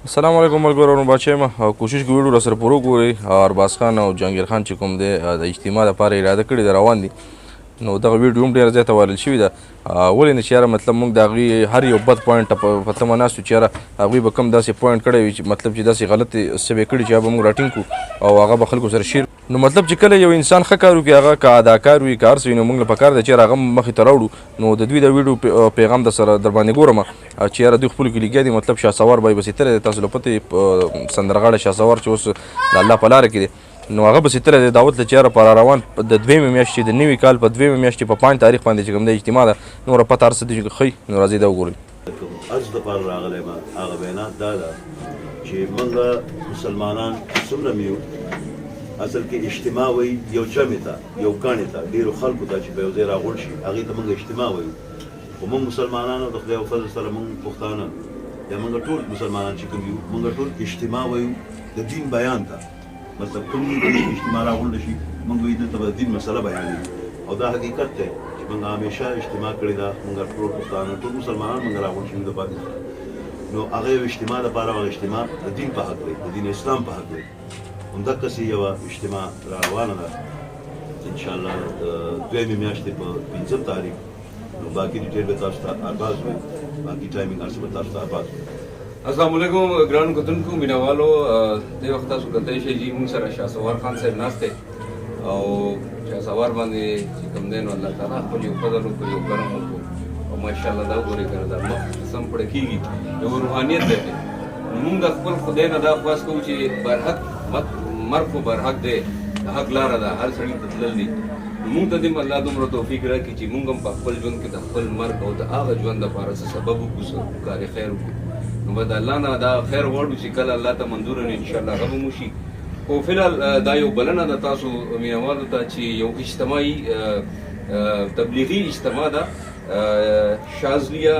السلام علیکم ملګرو بچی ما کوشش کوو ویډیو راسره پوره وګورئ ارباز خان او جهانګیر خان چې کوم دی د اجتماع لپاره اراده کړې ده روان دي نو دغه ویډیو هم ډېره زیاته وایرل شوې ده ولې نه چې یاره مطلب موږ د هغوی هر یو بد پوینټ په تمه ناست یو چې یاره هغوی به کوم داسې پوینټ کړی وي چې مطلب چې داسې غلطې څه به یې کړي چې هغه به موږ راټینګ کړو او هغه به خلکو سره شیر نو مطلب چې کله یو انسان ښه کار وکړي هغه که اداکار وي که هر څه وي نو موږ له پکار ده چې یاره هغه مخې ته راوړو نو د دوی د ویډیو پیغام در سره در باندې ګورم چې یاره دوی خپلو کې لګیا دي مطلب شهسوار به یې بسې تللی دی تاسو له پتې سندرغاړی شهسوار چې اوس د الله په لاره کې دی نو هغه بسې تللی دی دعوت له چې یاره په روان د دویمې میاشتې د نوي کال په دویمې میاشتې په 5 تاریخ باندې چې کوم دی اجتماع ده نوره پته هر څه دي چې ښایي نو راځئ دا وګورئ عرض دپاره راغلی یم هغه وینا دا ده چې موږ مسلمانان څومره مې یو اصل کې اجتماع وایي یو جمع ته یو ګڼې ته ډېرو خلکو ته چې په یو ځای راغونډ شي هغې ته موږ اجتماع وایو خو موږ مسلمانانو د خدای فضل سره موږ پښتانه یا موږ ټول مسلمانان چې کوم یو موږ ټول اجتماع وایو د دین بیان ته مطلب کوم اجتماع راغونډه شي موږ وایو دلته به د دین مسله بیانوي او دا حقیقت دی چې موږ همیشه اجتماع کړې ده موږ ټول پښتانه ټول مسلمانان موږ راغونډ شوي د پاکستان نو هغه یو اجتماع لپاره هغه اجتماع د دین په حق دی د دین اسلام په حق دی همدقسې یوه اجتماع را روانه ده انشاءالله د دویمې میاشتې په 5 تاریخ نو باقي ډیټیل به تاسو ته ارباز وي باقي ټایمینګ هر څه به تاسو ته ارباز وي السلام علیکم ګرانو کتونکو مینوالو دې وخت تاسو کتلی شئ چې موږ سره شهسوار خان صاحب ناست دی او شهسوار باندې چې کوم دی نو الله تعالی خپل یو فضل وکړو یو کرم وکړو او ماشاءالله دا ګورئ که نه دا مخ سم پړه کېږي یو روحانیت دی موږ د خپل خدای نه دا خواست کوو چې برحق مرګ خو برحق دی د حق لاره ده هر سړي ته تلل دي موږ ته دې الله دومره توفیق راکړي چې موږ هم په خپل ژوند کې د خپل مرګ او د هغه ژوند دپاره څه سبب وکړو کار خیر وکړو نو به د الله نه دا خیر غواړو چې کله الله ته منظور وي انشاءالله هغه به مو شي خو فلحال دا یو بلنه ده تاسو مینوالو ته چې یو اجتماعي تبلیغي اجتماع ده شاذلیه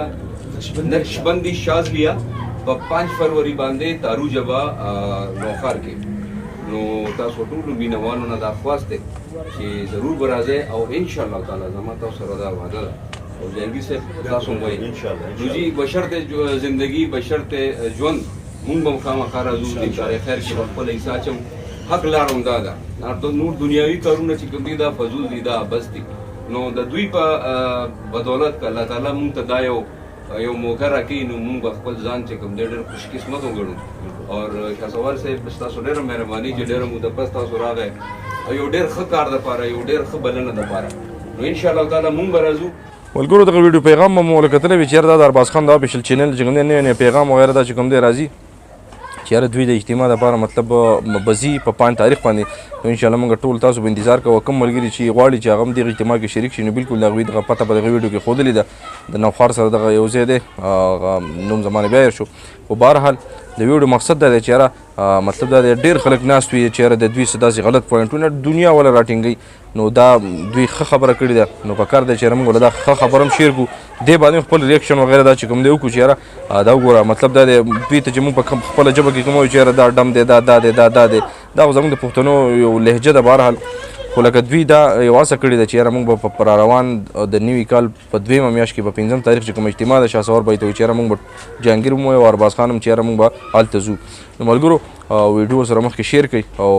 نقشبندی شاذلیه په 5 فروری باندې تاروجه به نوخار کې نو تاسو ټولو مینوالو نه دا خواست دی چې ضرور به راځئ او انشاءالله تعالی زما تاسو سره دا وعده ده او جهانګیر صاحب تاسو هم وایي نو جي بشرط زندگی بشرط ژوند مونږ به خامخا راځو د کار خیر کې به خپل حصه اچوو حق لار هم دا ده نور دنیاوي کارونه چې کوم دي دا فضول دي دا بس دي نو د دوی په بدولت الله تعالی مونږ ته دا یو موقع راکوي نو مونږ به خپل ځان چې کوم دی ډېر خوش قسمت وګڼو اور شهسوار صاحب تاسو ډېره مهرباني چې ډېره موده پس تاسو راغی او یو ډېر ښه کار دپاره یو ډېر ښه بلنه دپاره نو انشاءالله تعالی مونږ به راځو ملګرو دغه ویډیو پیغام به مو ولکتلی وي چې یاره دا د ارباز خان د افیشل چینل چې کوم دی نوی نوی پیغام وغیره دا چې کوم دی راځي چې یاره دوی د اجتماع دپاره مطلب به ځي په 5 تاریخ باندې نو انشاءالله موږ ټول تاسو به انتظار کوو کوم ملګري چې غواړي چې هغه هم دغه اجتماع کې شریک شي نو بلکل د هغوی دغه پته په دغه ویډیو کې ښودلې ده د نوخار سره دغه یو ځای دی نوم زمانې بیا هېر شو خو بهرحال د ویډیو مقصد دا دی چې یاره مطلب دا دی ډېر خلک ناست وي چې یاره د دوی څه داسې غلط پوینټونه دنیا والا راټینګوي نو دا دوی ښه خبره کړې ده نو پکار دی چې یاره موږ له دا ښه خبره هم شیر کړو دې باندې خپل ریاکشن وغیره دا چې کوم دی وکړو چې یاره دا وګوره مطلب دا دی دوی ته چې موږ په خپله ژبه کې کوم وایو چې یاره دا ډم دی دا دی دا دی دا خو زموږ د پښتنو یو لهجه ده بهرحال خو لکه دوی دا یو هڅه کړې ده چې یاره موږ به په راروان د نوي کال په 2مه میاشت کې په 5 تاریخ چې کوم اجتماع ده شهسوار به یې ته وایي چې یاره موږ به جهانګیر هم وایو او ارباز خان هم چې یاره موږ به هلته ځو نو ملګرو ویډیو سره مخکې شیر کړئ او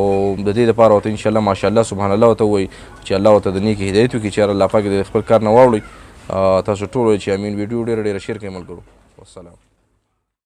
د دې دپاره ورته انشاءالله ماشاءالله سبحان الله ورته ووایي چې الله ورته د نیکې هدایت وکړي چې یاره الله پاک د خپل کار نه واوړئ تاسو ټول وایئ چې امین ویډیو ډېره ډېره شیر کړئ ملګرو والسلام